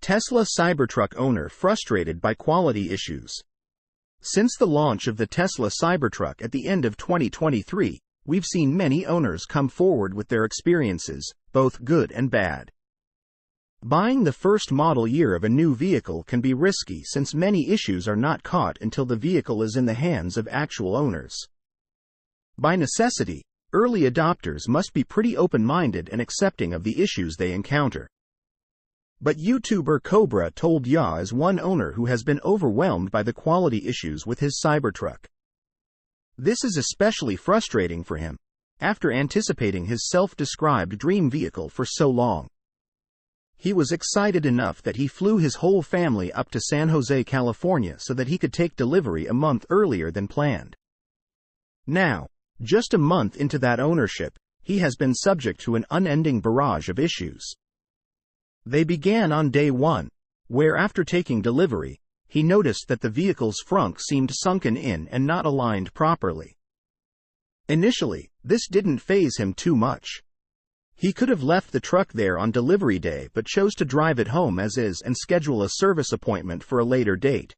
Tesla Cybertruck owner frustrated by quality issues. Since the launch of the Tesla Cybertruck at the end of 2023, we've seen many owners come forward with their experiences, both good and bad. Buying the first model year of a new vehicle can be risky since many issues are not caught until the vehicle is in the hands of actual owners. By necessity, early adopters must be pretty open-minded and accepting of the issues they encounter. But YouTuber Cobra told Ya is one owner who has been overwhelmed by the quality issues with his Cybertruck. This is especially frustrating for him, after anticipating his self-described dream vehicle for so long. He was excited enough that he flew his whole family up to San Jose, California so that he could take delivery a month earlier than planned. Now, just a month into that ownership, he has been subject to an unending barrage of issues. They began on day one, where after taking delivery, he noticed that the vehicle's frunk seemed sunken in and not aligned properly. Initially, this didn't faze him too much. He could have left the truck there on delivery day but chose to drive it home as is and schedule a service appointment for a later date.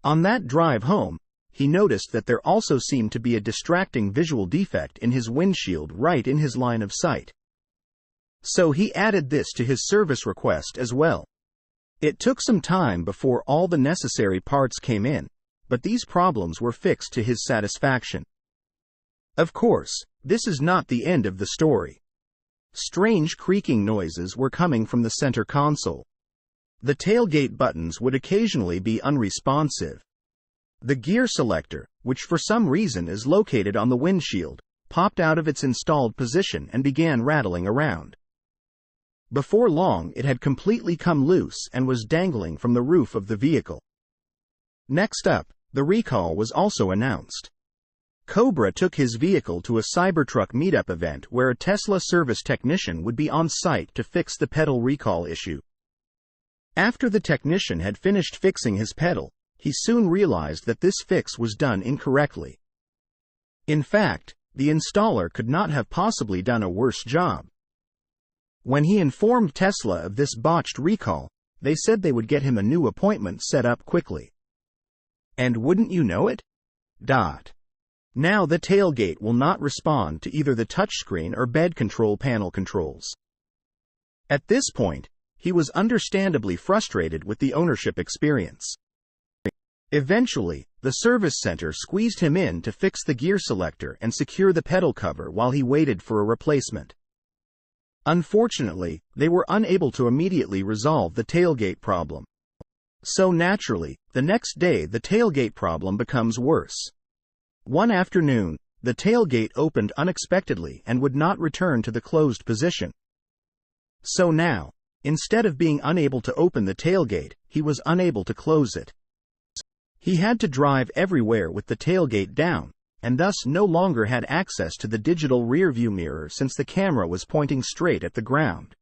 On that drive home, he noticed that there also seemed to be a distracting visual defect in his windshield right in his line of sight. So he added this to his service request as well. It took some time before all the necessary parts came in, but these problems were fixed to his satisfaction. Of course, this is not the end of the story. Strange creaking noises were coming from the center console. The tailgate buttons would occasionally be unresponsive. The gear selector, which for some reason is located on the windshield, popped out of its installed position and began rattling around. Before long, it had completely come loose and was dangling from the roof of the vehicle. Next up, the recall was also announced. Cobra took his vehicle to a Cybertruck meetup event where a Tesla service technician would be on site to fix the pedal recall issue. After the technician had finished fixing his pedal, he soon realized that this fix was done incorrectly. In fact, the installer could not have possibly done a worse job. When he informed Tesla of this botched recall, they said they would get him a new appointment set up quickly. And wouldn't you know it? Now the tailgate will not respond to either the touchscreen or bed control panel controls. At this point, he was understandably frustrated with the ownership experience. Eventually, the service center squeezed him in to fix the gear selector and secure the pedal cover while he waited for a replacement. Unfortunately, they were unable to immediately resolve the tailgate problem. So naturally, the next day the tailgate problem becomes worse. One afternoon, the tailgate opened unexpectedly and would not return to the closed position. So now, instead of being unable to open the tailgate, he was unable to close it. He had to drive everywhere with the tailgate down, and thus no longer had access to the digital rearview mirror since the camera was pointing straight at the ground.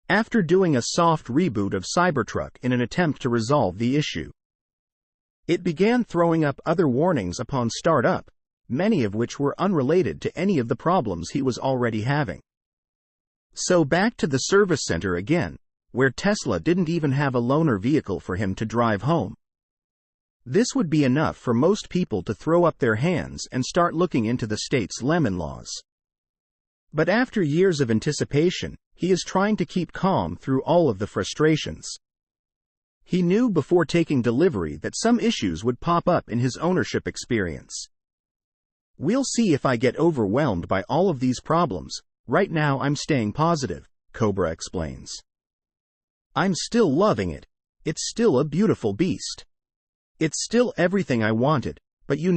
After doing a soft reboot of Cybertruck in an attempt to resolve the issue, it began throwing up other warnings upon startup, many of which were unrelated to any of the problems he was already having. So back to the service center again, where Tesla didn't even have a loaner vehicle for him to drive home. This would be enough for most people to throw up their hands and start looking into the state's lemon laws. But after years of anticipation, he is trying to keep calm through all of the frustrations. He knew before taking delivery that some issues would pop up in his ownership experience. "We'll see if I get overwhelmed by all of these problems. Right now I'm staying positive," Cobra explains. "I'm still loving it. It's still a beautiful beast. It's still everything I wanted, but you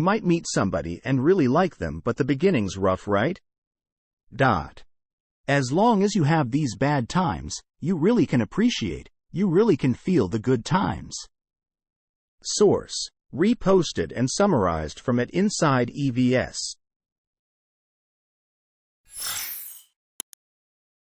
might meet somebody and really like them, but the beginning's rough, right? As long as you have these bad times, you really can feel the good times." Source: reposted and summarized from at insideevs.